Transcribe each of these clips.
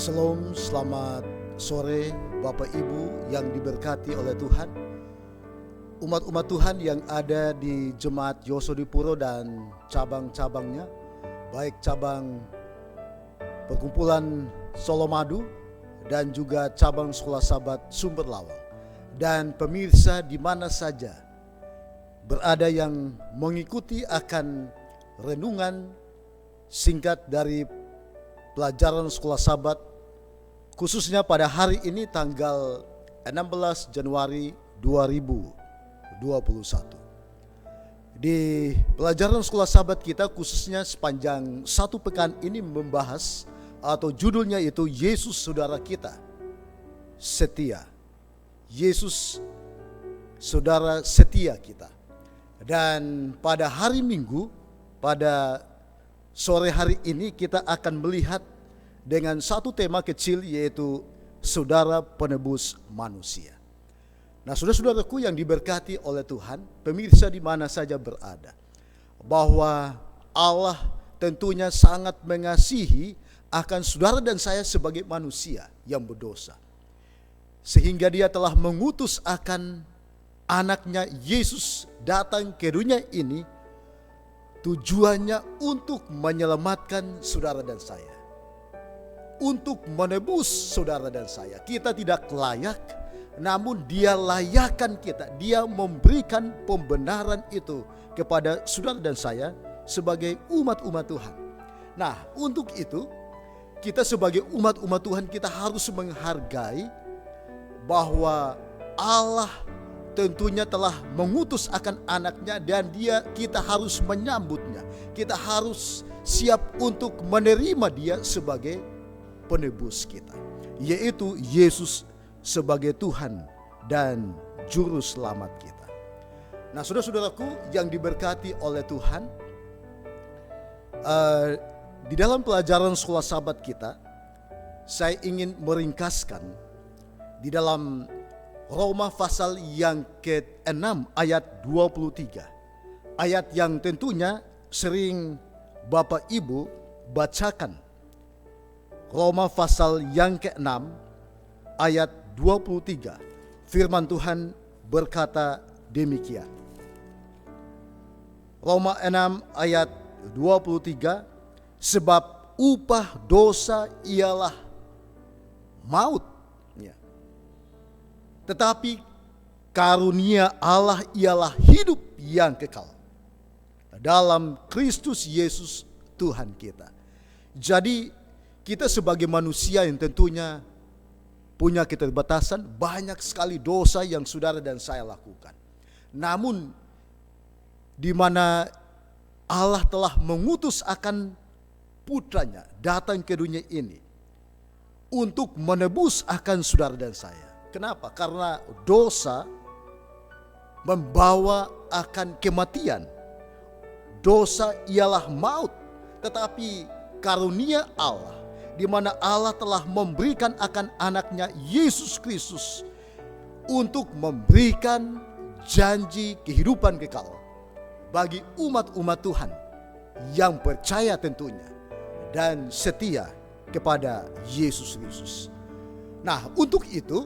Shalom, selamat sore Bapak Ibu yang diberkati oleh Tuhan. Umat-umat Tuhan yang ada di Jemaat Yosodipuro dan cabang-cabangnya, baik cabang Perkumpulan Solomadu dan juga cabang Sekolah Sahabat Sumber Lawang, dan pemirsa di mana saja berada yang mengikuti akan renungan singkat dari pelajaran Sekolah Sahabat, khususnya pada hari ini tanggal 16 Januari 2021. Di pelajaran Sekolah Sahabat kita, khususnya sepanjang satu pekan ini, membahas atau judulnya itu Yesus Saudara Kita Setia. Yesus Saudara Setia kita. Dan pada hari Minggu, pada sore hari ini kita akan melihat dengan satu tema kecil, yaitu Saudara Penebus Manusia. Nah, saudara-saudaraku yang diberkati oleh Tuhan, pemirsa di mana saja berada, bahwa Allah tentunya sangat mengasihi akan saudara dan saya sebagai manusia yang berdosa, sehingga Dia telah mengutus akan anaknya Yesus datang ke dunia ini, tujuannya untuk menyelamatkan saudara dan saya, untuk menebus saudara dan saya. Kita tidak layak, namun Dia layakkan kita. Dia memberikan pembenaran itu kepada saudara dan saya sebagai umat-umat Tuhan. Nah, untuk itu kita sebagai umat-umat Tuhan, kita harus menghargai bahwa Allah tentunya telah mengutus akan anaknya, dan kita harus menyambutnya. Kita harus siap untuk menerima Dia sebagai penebus kita, yaitu Yesus sebagai Tuhan dan Juru Selamat kita. Nah, saudara-saudaraku yang diberkati oleh Tuhan, di dalam pelajaran Sekolah Sahabat kita, saya ingin meringkaskan di dalam Roma pasal yang ke-6 ayat 23. Ayat yang tentunya sering Bapak Ibu bacakan. Roma pasal yang ke-6 ayat 23. Firman Tuhan berkata demikian. Roma 6 ayat 23. Sebab upah dosa ialah maut, tetapi karunia Allah ialah hidup yang kekal dalam Kristus Yesus Tuhan kita. Jadi kita sebagai manusia yang tentunya punya keterbatasan, banyak sekali dosa yang saudara dan saya lakukan. Namun di mana Allah telah mengutus akan putranya datang ke dunia ini untuk menebus akan saudara dan saya. Kenapa? Karena dosa membawa akan kematian. Dosa ialah maut, tetapi karunia Allah, di mana Allah telah memberikan akan anaknya Yesus Kristus untuk memberikan janji kehidupan kekal bagi umat-umat Tuhan yang percaya tentunya dan setia kepada Yesus Kristus. Nah, untuk itu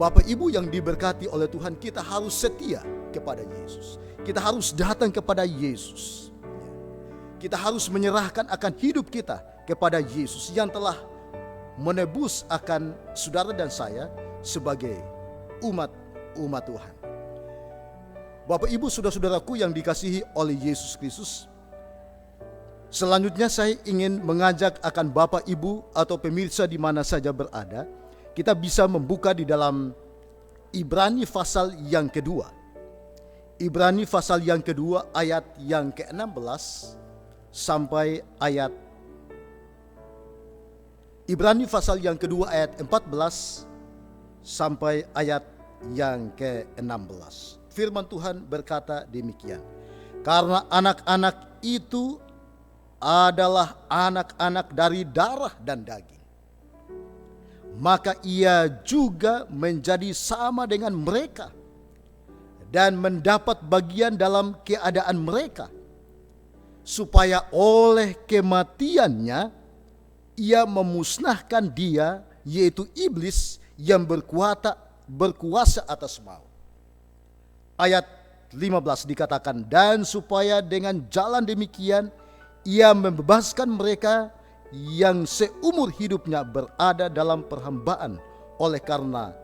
Bapak Ibu yang diberkati oleh Tuhan, kita harus setia kepada Yesus. Kita harus datang kepada Yesus. Kita harus menyerahkan akan hidup kita kepada Yesus yang telah menebus akan saudara dan saya sebagai umat Tuhan. Bapak Ibu, saudara-saudaraku yang dikasihi oleh Yesus Kristus, selanjutnya saya ingin mengajak akan Bapak Ibu atau pemirsa di mana saja berada, kita bisa membuka di dalam Ibrani pasal yang kedua. Ibrani pasal yang kedua ayat yang ke-16 sampai ayat Ibrani pasal yang kedua ayat 14 sampai ayat yang ke-16. Firman Tuhan berkata demikian. Karena anak-anak itu adalah anak-anak dari darah dan daging, maka ia juga menjadi sama dengan mereka dan mendapat bagian dalam keadaan mereka, supaya oleh kematiannya ia memusnahkan dia, yaitu iblis yang berkuasa atas maut. Ayat 15 dikatakan, dan supaya dengan jalan demikian ia membebaskan mereka yang seumur hidupnya berada dalam perhambaan oleh karena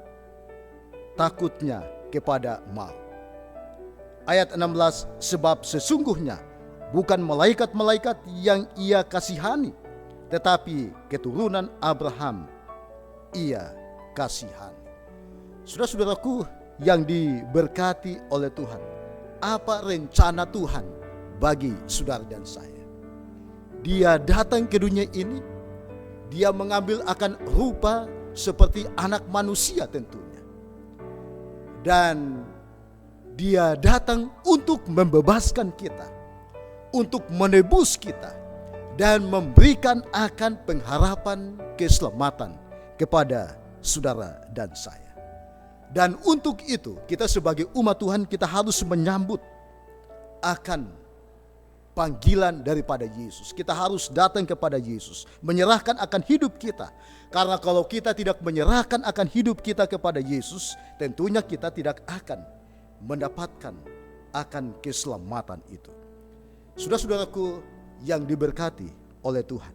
takutnya kepada maut. Ayat 16, sebab sesungguhnya bukan malaikat-malaikat yang ia kasihani, tetapi keturunan Abraham ia kasihani. Saudara-saudaraku yang diberkati oleh Tuhan, apa rencana Tuhan bagi saudara dan saya? Dia datang ke dunia ini, dia mengambil akan rupa seperti anak manusia tentunya. Dan dia datang untuk membebaskan kita, untuk menebus kita, dan memberikan akan pengharapan keselamatan kepada saudara dan saya. Dan untuk itu kita sebagai umat Tuhan, kita harus menyambut akan panggilan daripada Yesus. Kita harus datang kepada Yesus, menyerahkan akan hidup kita. Karena kalau kita tidak menyerahkan akan hidup kita kepada Yesus, tentunya kita tidak akan mendapatkan akan keselamatan itu. Saudara-saudaraku yang diberkati oleh Tuhan,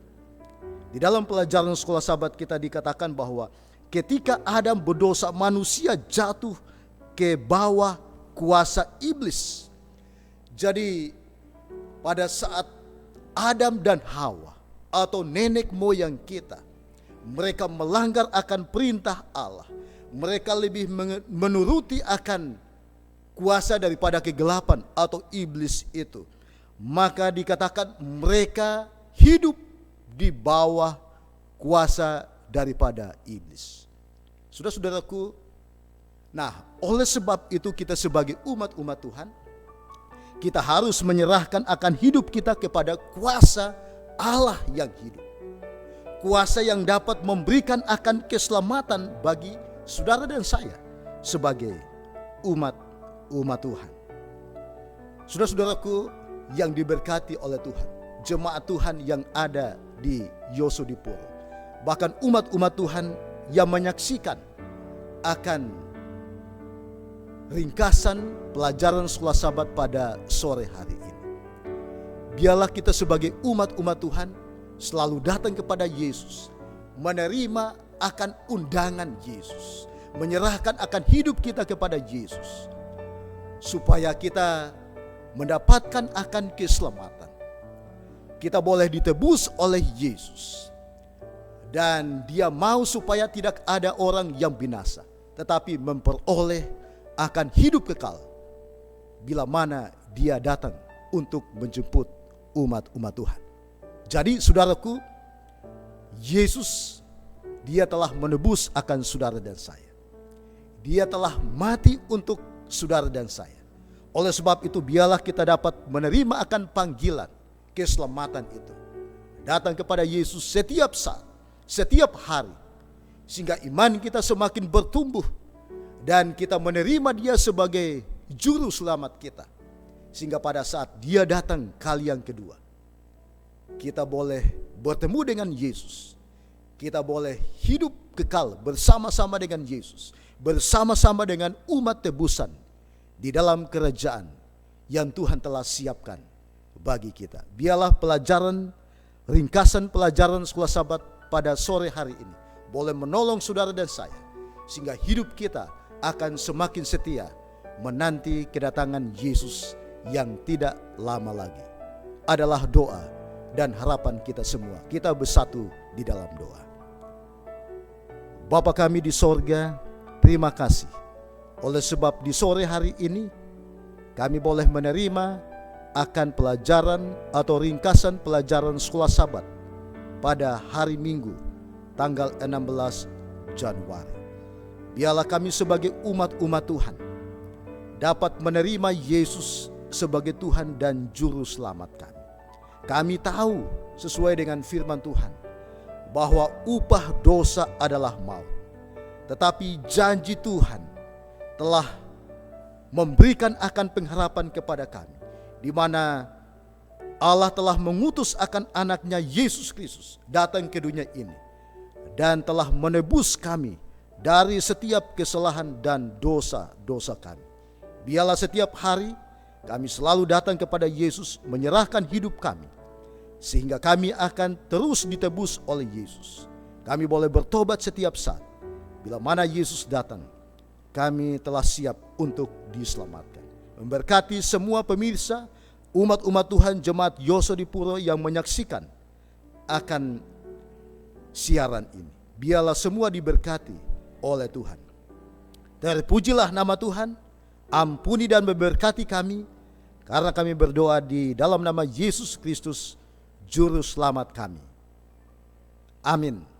di dalam pelajaran sekolah sahabat kita dikatakan bahwa ketika Adam berdosa, manusia jatuh ke bawah kuasa iblis. Jadi pada saat Adam dan Hawa atau nenek moyang kita, mereka melanggar akan perintah Allah. Mereka lebih menuruti akan kuasa daripada kegelapan atau iblis itu. Maka dikatakan mereka hidup di bawah kuasa daripada iblis. Saudara-saudaraku, nah oleh sebab itu kita sebagai umat-umat Tuhan, kita harus menyerahkan akan hidup kita kepada kuasa Allah yang hidup. Kuasa yang dapat memberikan akan keselamatan bagi saudara dan saya sebagai umat Tuhan. Saudara-saudaraku yang diberkati oleh Tuhan, jemaat Tuhan yang ada di Yosodipuro, bahkan umat-umat Tuhan yang menyaksikan akan ringkasan pelajaran sekolah sahabat pada sore hari ini. Biarlah kita sebagai umat-umat Tuhan selalu datang kepada Yesus, menerima akan undangan Yesus, menyerahkan akan hidup kita kepada Yesus, supaya kita mendapatkan akan keselamatan. Kita boleh ditebus oleh Yesus. Dan dia mau supaya tidak ada orang yang binasa, tetapi memperoleh akan hidup kekal bila mana dia datang untuk menjemput umat-umat Tuhan. Jadi saudaraku, Yesus dia telah menebus akan saudara dan saya. Dia telah mati untuk saudara dan saya. Oleh sebab itu biarlah kita dapat menerima akan panggilan keselamatan itu. Datang kepada Yesus setiap saat, setiap hari, sehingga iman kita semakin bertumbuh dan kita menerima dia sebagai juru selamat kita, sehingga pada saat dia datang kali yang kedua, kita boleh bertemu dengan Yesus, kita boleh hidup kekal bersama-sama dengan Yesus, bersama-sama dengan umat tebusan di dalam kerajaan yang Tuhan telah siapkan bagi kita. Biarlah ringkasan pelajaran sekolah sahabat pada sore hari ini boleh menolong saudara dan saya, sehingga hidup kita akan semakin setia menanti kedatangan Yesus yang tidak lama lagi. Adalah doa dan harapan kita semua. Kita bersatu di dalam doa. Bapa kami di sorga, terima kasih oleh sebab di sore hari ini kami boleh menerima akan pelajaran atau ringkasan pelajaran sekolah sahabat pada hari Minggu tanggal 16 Januari. Biarlah kami sebagai umat-umat Tuhan dapat menerima Yesus sebagai Tuhan dan Juru Selamat kami. Kami tahu sesuai dengan firman Tuhan bahwa upah dosa adalah maut. Tetapi janji Tuhan telah memberikan akan pengharapan kepada kami, di mana Allah telah mengutus akan anaknya Yesus Kristus datang ke dunia ini dan telah menebus kami dari setiap kesalahan dan dosa-dosa kami. Biarlah setiap hari kami selalu datang kepada Yesus menyerahkan hidup kami, sehingga kami akan terus ditebus oleh Yesus. Kami boleh bertobat setiap saat. Bila mana Yesus datang, kami telah siap untuk diselamatkan. Memberkati semua pemirsa, umat-umat Tuhan Jemaat Yosodipuro yang menyaksikan akan siaran ini. Biarlah semua diberkati oleh Tuhan. Terpujilah nama Tuhan, ampuni dan memberkati kami, karena kami berdoa di dalam nama Yesus Kristus, Juru Selamat kami. Amin.